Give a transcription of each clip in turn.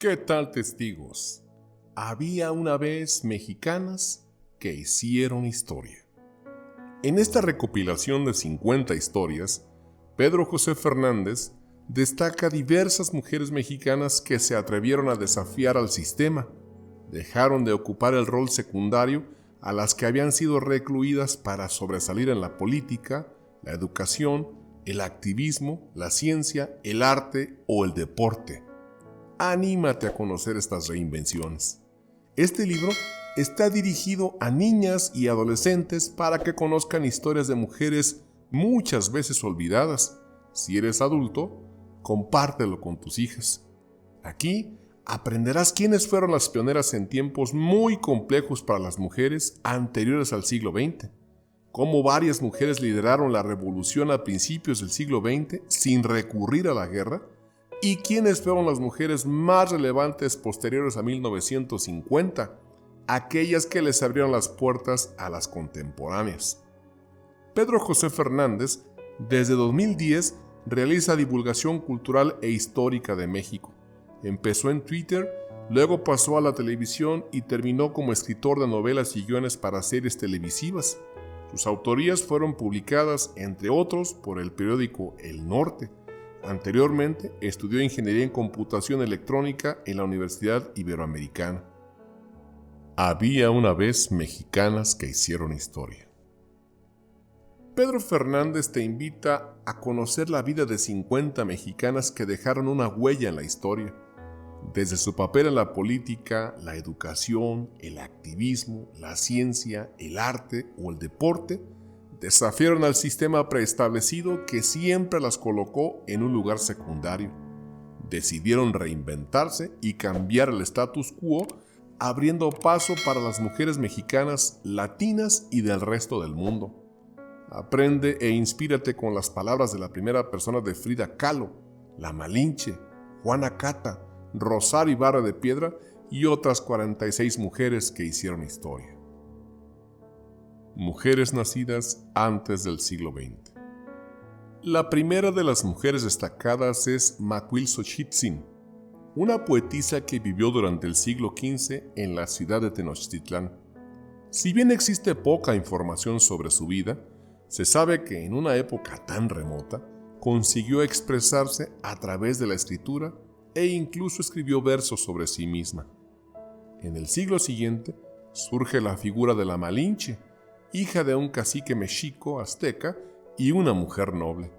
¿Qué tal, testigos? Había una vez mexicanas que hicieron historia. En esta recopilación de 50 historias, Pedro José Fernández destaca diversas mujeres mexicanas que se atrevieron a desafiar al sistema, dejaron de ocupar el rol secundario a las que habían sido recluidas para sobresalir en la política, la educación, el activismo, la ciencia, el arte o el deporte. Anímate a conocer estas reinvenciones. Este libro está dirigido a niñas y adolescentes para que conozcan historias de mujeres muchas veces olvidadas. Si eres adulto, compártelo con tus hijas. Aquí aprenderás quiénes fueron las pioneras en tiempos muy complejos para las mujeres anteriores al siglo XX, cómo varias mujeres lideraron la revolución a principios del siglo XX sin recurrir a la guerra, y quiénes fueron las mujeres más relevantes posteriores a 1950, aquellas que les abrieron las puertas a las contemporáneas. Pedro José Fernández, desde 2010, realiza divulgación cultural e histórica de México. Empezó en Twitter, luego pasó a la televisión y terminó como escritor de novelas y guiones para series televisivas. Sus autorías fueron publicadas, entre otros, por el periódico El Norte. Anteriormente, estudió Ingeniería en Computación Electrónica en la Universidad Iberoamericana. Había una vez mexicanas que hicieron historia. Pedro Fernández te invita a conocer la vida de 50 mexicanas que dejaron una huella en la historia. Desde su papel en la política, la educación, el activismo, la ciencia, el arte o el deporte, desafiaron al sistema preestablecido que siempre las colocó en un lugar secundario. Decidieron reinventarse y cambiar el status quo, abriendo paso para las mujeres mexicanas, latinas y del resto del mundo. Aprende e inspírate con las palabras de la primera persona de Frida Kahlo, La Malinche, Juana Cata, Rosario Ibarra de Piedra y otras 46 mujeres que hicieron historia. Mujeres nacidas antes del siglo XX. La primera de las mujeres destacadas es Macuilxochitlin, una poetisa que vivió durante el siglo XV en la ciudad de Tenochtitlán. Si bien existe poca información sobre su vida, se sabe que en una época tan remota consiguió expresarse a través de la escritura e incluso escribió versos sobre sí misma. En el siglo siguiente surge la figura de la Malinche, hija de un cacique mexico azteca y una mujer noble.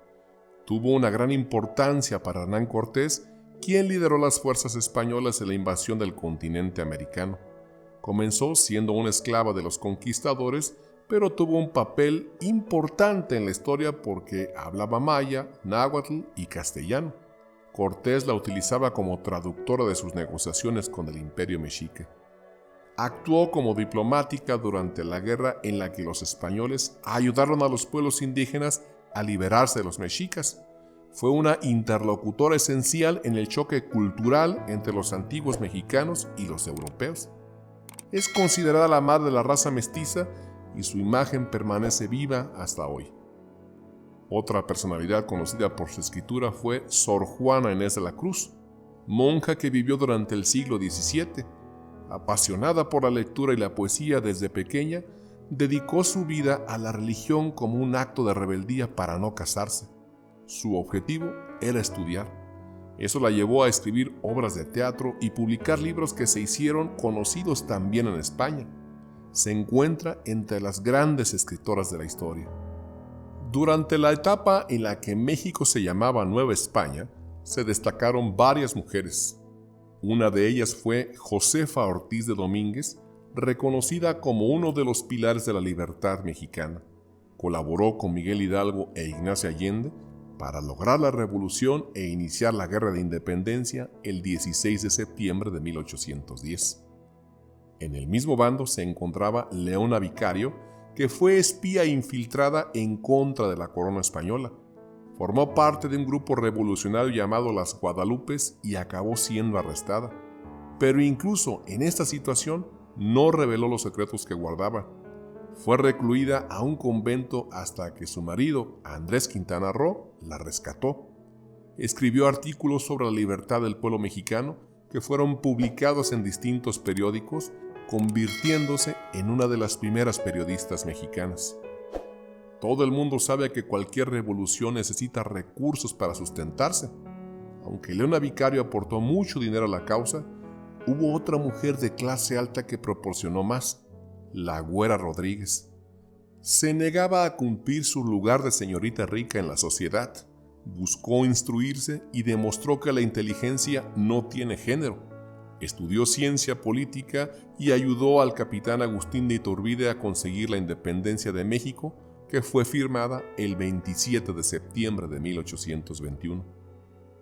Tuvo una gran importancia para Hernán Cortés, quien lideró las fuerzas españolas en la invasión del continente americano. Comenzó siendo una esclava de los conquistadores, pero tuvo un papel importante en la historia porque hablaba maya, náhuatl y castellano. Cortés la utilizaba como traductora de sus negociaciones con el Imperio Mexica. Actuó como diplomática durante la guerra en la que los españoles ayudaron a los pueblos indígenas a liberarse de los mexicas. Fue una interlocutora esencial en el choque cultural entre los antiguos mexicanos y los europeos. Es considerada la madre de la raza mestiza y su imagen permanece viva hasta hoy. Otra personalidad conocida por su escritura fue Sor Juana Inés de la Cruz, monja que vivió durante el siglo XVII. Apasionada por la lectura y la poesía desde pequeña, dedicó su vida a la religión como un acto de rebeldía para no casarse. Su objetivo era estudiar. Eso la llevó a escribir obras de teatro y publicar libros que se hicieron conocidos también en España. Se encuentra entre las grandes escritoras de la historia. Durante la etapa en la que México se llamaba Nueva España, se destacaron varias mujeres. Una de ellas fue Josefa Ortiz de Domínguez, reconocida como uno de los pilares de la libertad mexicana. Colaboró con Miguel Hidalgo e Ignacio Allende para lograr la revolución e iniciar la Guerra de Independencia el 16 de septiembre de 1810. En el mismo bando se encontraba Leona Vicario, que fue espía infiltrada en contra de la corona española. Formó parte de un grupo revolucionario llamado las Guadalupes y acabó siendo arrestada. Pero incluso en esta situación no reveló los secretos que guardaba. Fue recluida a un convento hasta que su marido, Andrés Quintana Roo, la rescató. Escribió artículos sobre la libertad del pueblo mexicano, que fueron publicados en distintos periódicos, convirtiéndose en una de las primeras periodistas mexicanas. Todo el mundo sabe que cualquier revolución necesita recursos para sustentarse. Aunque Leona Vicario aportó mucho dinero a la causa, hubo otra mujer de clase alta que proporcionó más, la Güera Rodríguez. Se negaba a cumplir su lugar de señorita rica en la sociedad. Buscó instruirse y demostró que la inteligencia no tiene género. Estudió ciencia política y ayudó al capitán Agustín de Iturbide a conseguir la independencia de México, que fue firmada el 27 de septiembre de 1821.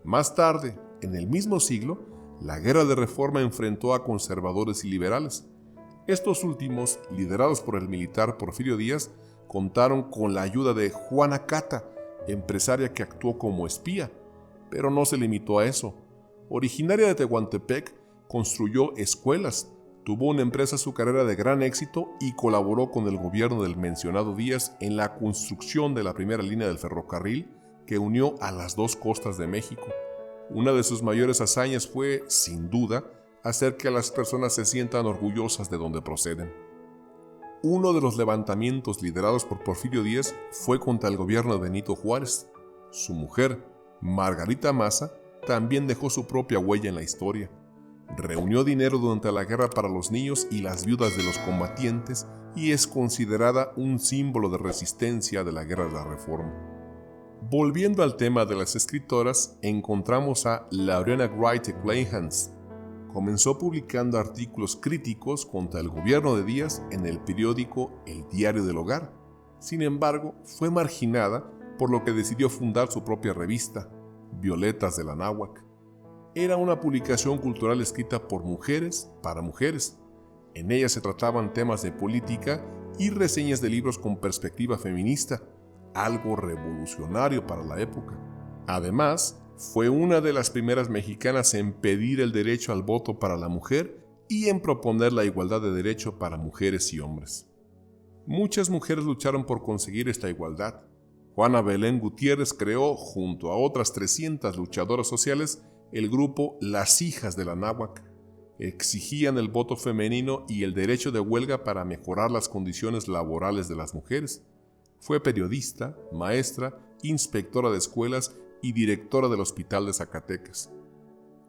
Más tarde, en el mismo siglo, la Guerra de Reforma enfrentó a conservadores y liberales. Estos últimos, liderados por el militar Porfirio Díaz, contaron con la ayuda de Juana Cata, empresaria que actuó como espía, pero no se limitó a eso. Originaria de Tehuantepec, construyó escuelas, tuvo una empresa azucarera de gran éxito y colaboró con el gobierno del mencionado Díaz en la construcción de la primera línea del ferrocarril que unió a las dos costas de México. Una de sus mayores hazañas fue, sin duda, hacer que las personas se sientan orgullosas de donde proceden. Uno de los levantamientos liderados por Porfirio Díaz fue contra el gobierno de Benito Juárez. Su mujer, Margarita Maza, también dejó su propia huella en la historia. Reunió dinero durante la guerra para los niños y las viudas de los combatientes y es considerada un símbolo de resistencia de la Guerra de la Reforma. Volviendo al tema de las escritoras, encontramos a Laureana Wright Kleinhans. Comenzó publicando artículos críticos contra el gobierno de Díaz en el periódico El Diario del Hogar. Sin embargo, fue marginada, por lo que decidió fundar su propia revista, Violetas de la Náhuac. Era una publicación cultural escrita por mujeres para mujeres. En ella se trataban temas de política y reseñas de libros con perspectiva feminista, algo revolucionario para la época. Además, fue una de las primeras mexicanas en pedir el derecho al voto para la mujer y en proponer la igualdad de derecho para mujeres y hombres. Muchas mujeres lucharon por conseguir esta igualdad. Juana Belén Gutiérrez creó, junto a otras 300 luchadoras sociales, el grupo Las Hijas de la Náhuac. Exigían el voto femenino y el derecho de huelga para mejorar las condiciones laborales de las mujeres. Fue periodista, maestra, inspectora de escuelas y directora del Hospital de Zacatecas.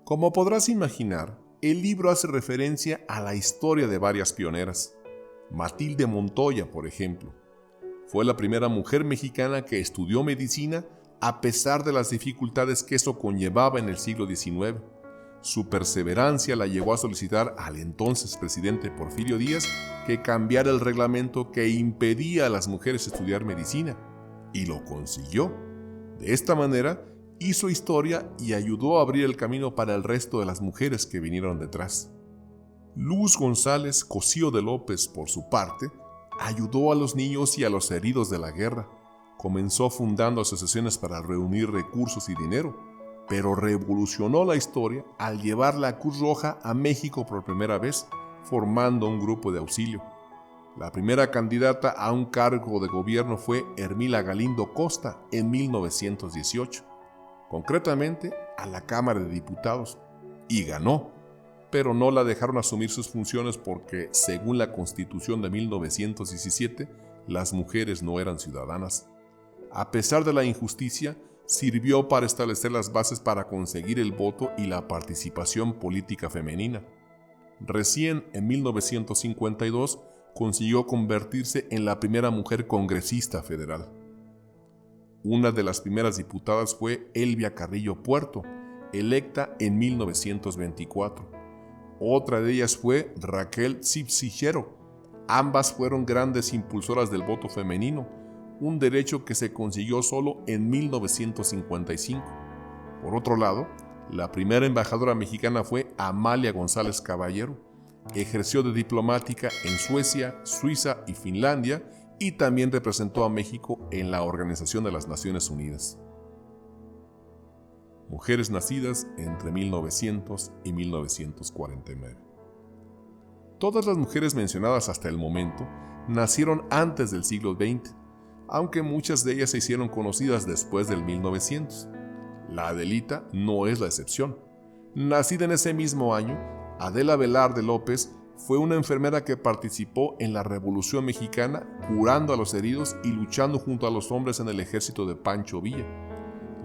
Como podrás imaginar, el libro hace referencia a la historia de varias pioneras. Matilde Montoya, por ejemplo, fue la primera mujer mexicana que estudió medicina a pesar de las dificultades que eso conllevaba en el siglo XIX. Su perseverancia la llevó a solicitar al entonces presidente Porfirio Díaz que cambiara el reglamento que impedía a las mujeres estudiar medicina, y lo consiguió. De esta manera, hizo historia y ayudó a abrir el camino para el resto de las mujeres que vinieron detrás. Luz González Cosío de López, por su parte, ayudó a los niños y a los heridos de la guerra. Comenzó fundando asociaciones para reunir recursos y dinero, pero revolucionó la historia al llevar la Cruz Roja a México por primera vez, formando un grupo de auxilio. La primera candidata a un cargo de gobierno fue Hermila Galindo Costa en 1918, concretamente a la Cámara de Diputados, y ganó, pero no la dejaron asumir sus funciones porque, según la Constitución de 1917, las mujeres no eran ciudadanas. A pesar de la injusticia, sirvió para establecer las bases para conseguir el voto y la participación política femenina. Recién en 1952 consiguió convertirse en la primera mujer congresista federal. Una de las primeras diputadas fue Elvia Carrillo Puerto, electa en 1924. Otra de ellas fue Raquel Cipcigero. Ambas fueron grandes impulsoras del voto femenino, un derecho que se consiguió solo en 1955. Por otro lado, la primera embajadora mexicana fue Amalia González Caballero. Ejerció de diplomática en Suecia, Suiza y Finlandia y también representó a México en la Organización de las Naciones Unidas. Mujeres nacidas entre 1900 y 1949. Todas las mujeres mencionadas hasta el momento nacieron antes del siglo XX, aunque muchas de ellas se hicieron conocidas después del 1900. La Adelita no es la excepción. Nacida en ese mismo año, Adela Velarde López fue una enfermera que participó en la Revolución Mexicana, curando a los heridos y luchando junto a los hombres en el ejército de Pancho Villa.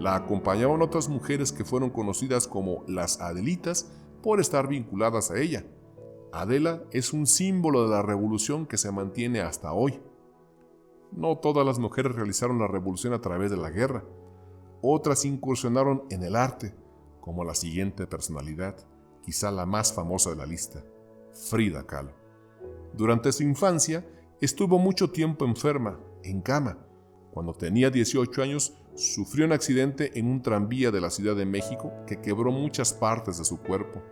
La acompañaban otras mujeres que fueron conocidas como las Adelitas por estar vinculadas a ella. Adela es un símbolo de la revolución que se mantiene hasta hoy. No todas las mujeres realizaron la revolución a través de la guerra. Otras incursionaron en el arte, como la siguiente personalidad, quizá la más famosa de la lista, Frida Kahlo. Durante su infancia estuvo mucho tiempo enferma, en cama. Cuando tenía 18 años, sufrió un accidente en un tranvía de la Ciudad de México que quebró muchas partes de su cuerpo.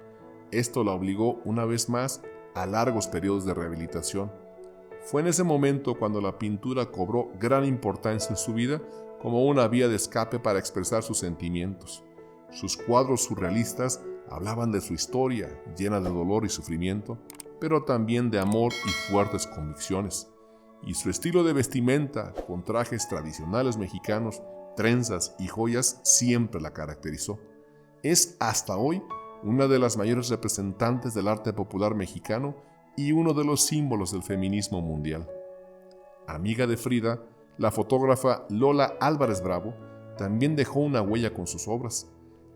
Esto la obligó una vez más a largos periodos de rehabilitación. Fue en ese momento cuando la pintura cobró gran importancia en su vida como una vía de escape para expresar sus sentimientos. Sus cuadros surrealistas hablaban de su historia, llena de dolor y sufrimiento, pero también de amor y fuertes convicciones. Y su estilo de vestimenta, con trajes tradicionales mexicanos, trenzas y joyas, siempre la caracterizó. Es hasta hoy una de las mayores representantes del arte popular mexicano y uno de los símbolos del feminismo mundial. Amiga de Frida, la fotógrafa Lola Álvarez Bravo también dejó una huella con sus obras.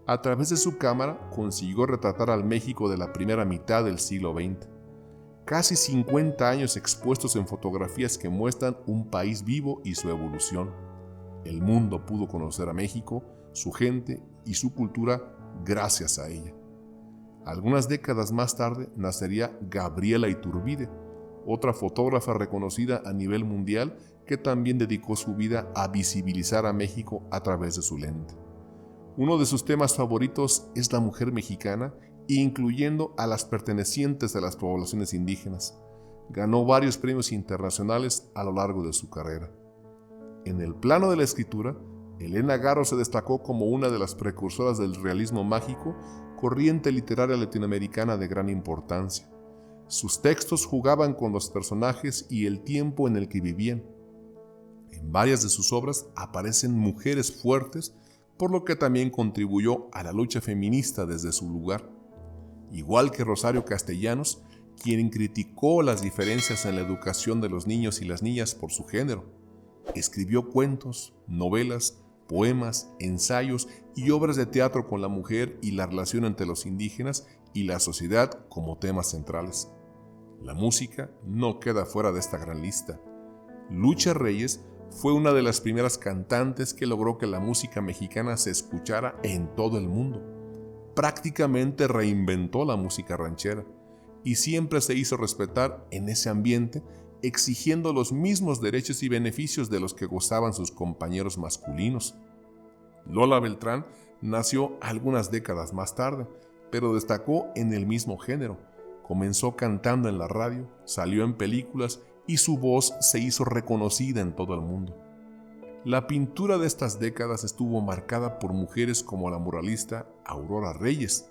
A través de su cámara consiguió retratar al México de la primera mitad del siglo XX. Casi 50 años expuestos en fotografías que muestran un país vivo y su evolución. El mundo pudo conocer a México, su gente y su cultura gracias a ella. Algunas décadas más tarde nacería Gabriela Iturbide, otra fotógrafa reconocida a nivel mundial que también dedicó su vida a visibilizar a México a través de su lente. Uno de sus temas favoritos es la mujer mexicana, incluyendo a las pertenecientes a las poblaciones indígenas. Ganó varios premios internacionales a lo largo de su carrera. En el plano de la escritura, Elena Garro se destacó como una de las precursoras del realismo mágico, corriente literaria latinoamericana de gran importancia. Sus textos jugaban con los personajes y el tiempo en el que vivían. En varias de sus obras aparecen mujeres fuertes, por lo que también contribuyó a la lucha feminista desde su lugar. Igual que Rosario Castellanos, quien criticó las diferencias en la educación de los niños y las niñas por su género. Escribió cuentos, novelas, poemas, ensayos y obras de teatro con la mujer y la relación entre los indígenas y la sociedad como temas centrales. La música no queda fuera de esta gran lista. Lucha Reyes fue una de las primeras cantantes que logró que la música mexicana se escuchara en todo el mundo. Prácticamente reinventó la música ranchera y siempre se hizo respetar en ese ambiente, exigiendo los mismos derechos y beneficios de los que gozaban sus compañeros masculinos. Lola Beltrán nació algunas décadas más tarde, pero destacó en el mismo género. Comenzó cantando en la radio, salió en películas y su voz se hizo reconocida en todo el mundo. La pintura de estas décadas estuvo marcada por mujeres como la muralista Aurora Reyes.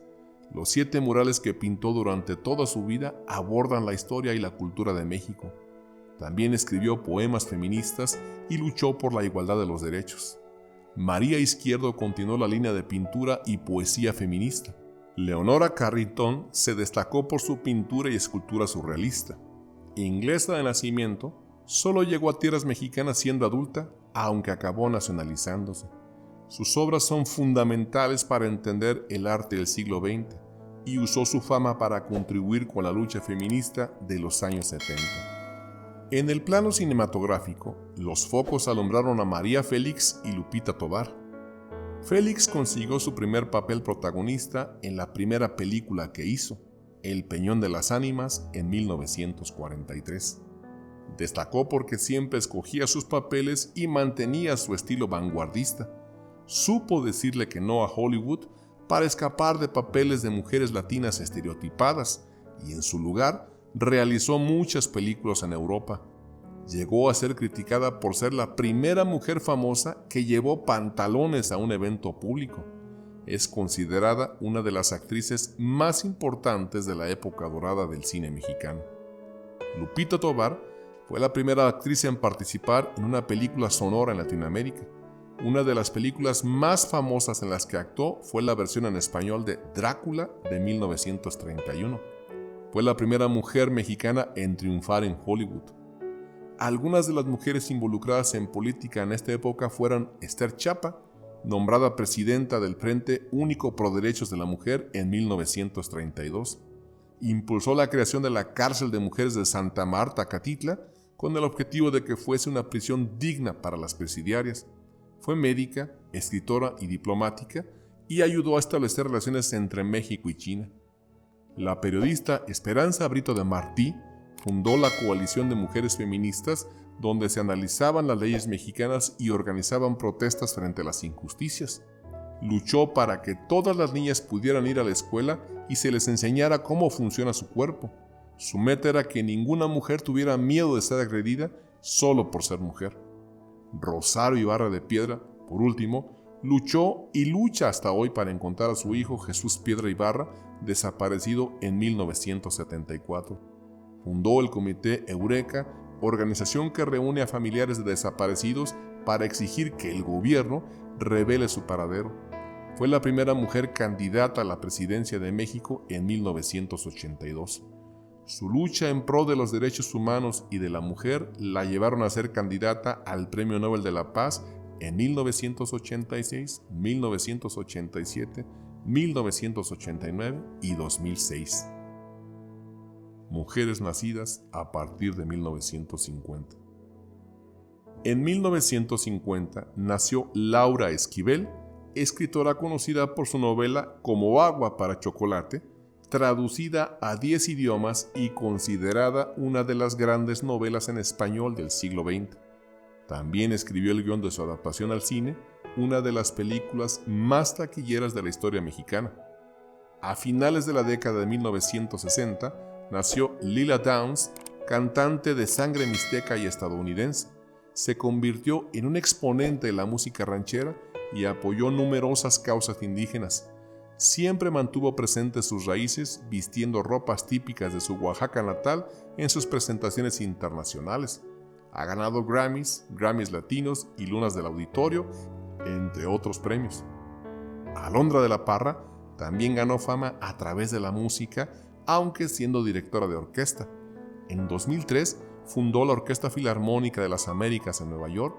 Los 7 murales que pintó durante toda su vida abordan la historia y la cultura de México. También escribió poemas feministas y luchó por la igualdad de los derechos. María Izquierdo continuó la línea de pintura y poesía feminista. Leonora Carrington se destacó por su pintura y escultura surrealista. Inglesa de nacimiento, solo llegó a tierras mexicanas siendo adulta, aunque acabó nacionalizándose. Sus obras son fundamentales para entender el arte del siglo XX y usó su fama para contribuir con la lucha feminista de los años 70. En el plano cinematográfico, los focos alumbraron a María Félix y Lupita Tovar. Félix consiguió su primer papel protagonista en la primera película que hizo, El Peñón de las Ánimas, en 1943. Destacó porque siempre escogía sus papeles y mantenía su estilo vanguardista. Supo decirle que no a Hollywood para escapar de papeles de mujeres latinas estereotipadas y en su lugar realizó muchas películas en Europa. Llegó a ser criticada por ser la primera mujer famosa que llevó pantalones a un evento público. Es considerada una de las actrices más importantes de la época dorada del cine mexicano. Lupita Tovar fue la primera actriz en participar en una película sonora en Latinoamérica. Una de las películas más famosas en las que actuó fue la versión en español de Drácula de 1931. Fue la primera mujer mexicana en triunfar en Hollywood. Algunas de las mujeres involucradas en política en esta época fueron Esther Chapa, nombrada presidenta del Frente Único Pro Derechos de la Mujer en 1932. Impulsó la creación de la cárcel de mujeres de Santa Marta, Catitla, con el objetivo de que fuese una prisión digna para las presidiarias. Fue médica, escritora y diplomática y ayudó a establecer relaciones entre México y China. La periodista Esperanza Brito de Martí fundó la Coalición de Mujeres Feministas, donde se analizaban las leyes mexicanas y organizaban protestas frente a las injusticias. Luchó para que todas las niñas pudieran ir a la escuela y se les enseñara cómo funciona su cuerpo. Su meta era que ninguna mujer tuviera miedo de ser agredida solo por ser mujer. Rosario Ibarra de Piedra, por último, luchó y lucha hasta hoy para encontrar a su hijo Jesús Piedra Ibarra, desaparecido en 1974. Fundó el Comité Eureka, organización que reúne a familiares de desaparecidos para exigir que el gobierno revele su paradero. Fue la primera mujer candidata a la presidencia de México en 1982. Su lucha en pro de los derechos humanos y de la mujer la llevaron a ser candidata al Premio Nobel de la Paz en 1986, 1987, 1989 y 2006. Mujeres nacidas a partir de 1950. En 1950 nació Laura Esquivel, escritora conocida por su novela Como agua para chocolate, traducida a 10 idiomas y considerada una de las grandes novelas en español del siglo XX. También escribió el guión de su adaptación al cine, una de las películas más taquilleras de la historia mexicana. A finales de la década de 1960, nació Lila Downs, cantante de sangre mixteca y estadounidense. Se convirtió en un exponente de la música ranchera y apoyó numerosas causas indígenas. Siempre mantuvo presentes sus raíces, vistiendo ropas típicas de su Oaxaca natal en sus presentaciones internacionales. Ha ganado Grammys, Grammys Latinos y Lunas del Auditorio, entre otros premios. Alondra de la Parra también ganó fama a través de la música, aunque siendo directora de orquesta. En 2003 fundó la Orquesta Filarmónica de las Américas en Nueva York.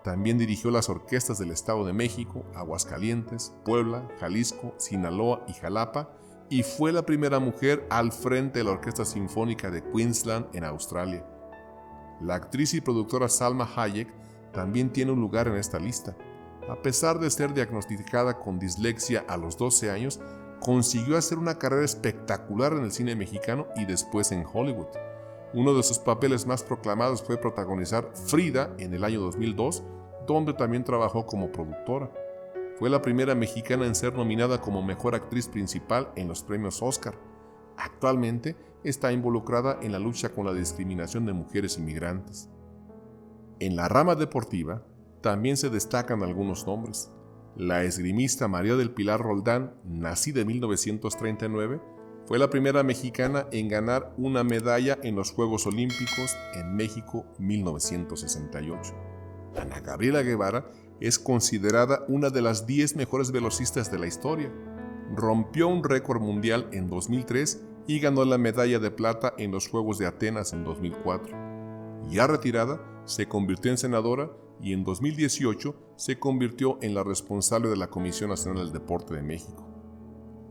También dirigió las orquestas del Estado de México, Aguascalientes, Puebla, Jalisco, Sinaloa y Jalapa, y fue la primera mujer al frente de la Orquesta Sinfónica de Queensland en Australia. La actriz y productora Salma Hayek también tiene un lugar en esta lista. A pesar de ser diagnosticada con dislexia a los 12 años, consiguió hacer una carrera espectacular en el cine mexicano y después en Hollywood. Uno de sus papeles más proclamados fue protagonizar Frida en el año 2002, donde también trabajó como productora. Fue la primera mexicana en ser nominada como Mejor Actriz Principal en los premios Oscar. Actualmente está involucrada en la lucha con la discriminación de mujeres inmigrantes. En la rama deportiva, también se destacan algunos nombres. La esgrimista María del Pilar Roldán, nacida en 1939, fue la primera mexicana en ganar una medalla en los Juegos Olímpicos en México 1968. Ana Gabriela Guevara es considerada una de las 10 mejores velocistas de la historia. Rompió un récord mundial en 2003 y ganó la medalla de plata en los Juegos de Atenas en 2004. Ya retirada, se convirtió en senadora y en 2018 se convirtió en la responsable de la Comisión Nacional del Deporte de México.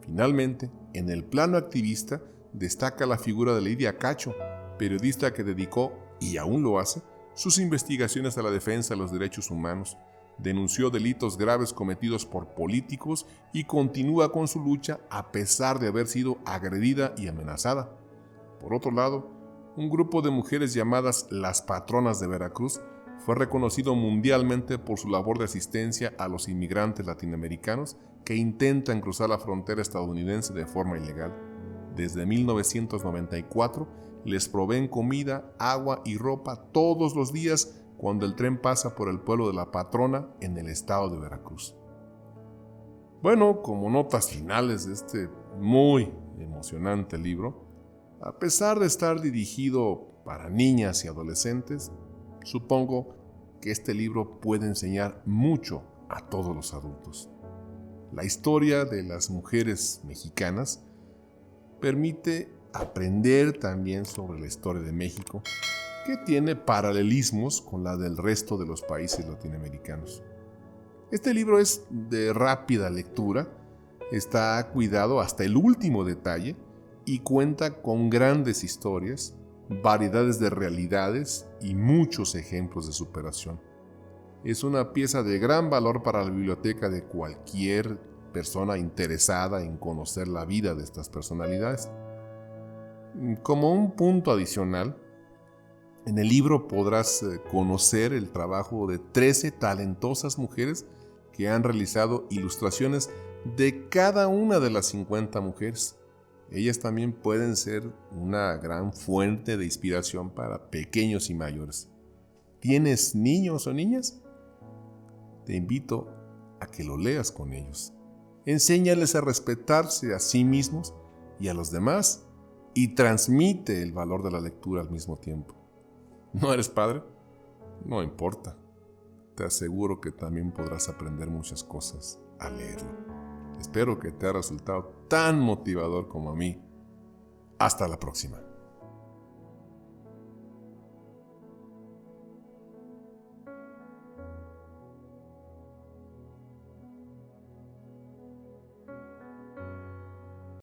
Finalmente, en el plano activista, destaca la figura de Lidia Cacho, periodista que dedicó, y aún lo hace, sus investigaciones a la defensa de los derechos humanos. Denunció delitos graves cometidos por políticos y continúa con su lucha a pesar de haber sido agredida y amenazada. Por otro lado, un grupo de mujeres llamadas las Patronas de Veracruz fue reconocido mundialmente por su labor de asistencia a los inmigrantes latinoamericanos que intentan cruzar la frontera estadounidense de forma ilegal. Desde 1994 les proveen comida, agua y ropa todos los días cuando el tren pasa por el pueblo de La Patrona en el estado de Veracruz. Bueno, como notas finales de este muy emocionante libro, a pesar de estar dirigido para niñas y adolescentes, supongo que este libro puede enseñar mucho a todos los adultos. La historia de las mujeres mexicanas permite aprender también sobre la historia de México, que tiene paralelismos con la del resto de los países latinoamericanos. Este libro es de rápida lectura, está cuidado hasta el último detalle y cuenta con grandes historias, variedades de realidades y muchos ejemplos de superación. Es una pieza de gran valor para la biblioteca de cualquier persona interesada en conocer la vida de estas personalidades. Como un punto adicional, en el libro podrás conocer el trabajo de 13 talentosas mujeres que han realizado ilustraciones de cada una de las 50 mujeres. Ellas también pueden ser una gran fuente de inspiración para pequeños y mayores. ¿Tienes niños o niñas? Te invito a que lo leas con ellos. Enséñales a respetarse a sí mismos y a los demás y transmite el valor de la lectura al mismo tiempo. ¿No eres padre? No importa. Te aseguro que también podrás aprender muchas cosas al leerlo. Espero que te haya resultado tan motivador como a mí. Hasta la próxima.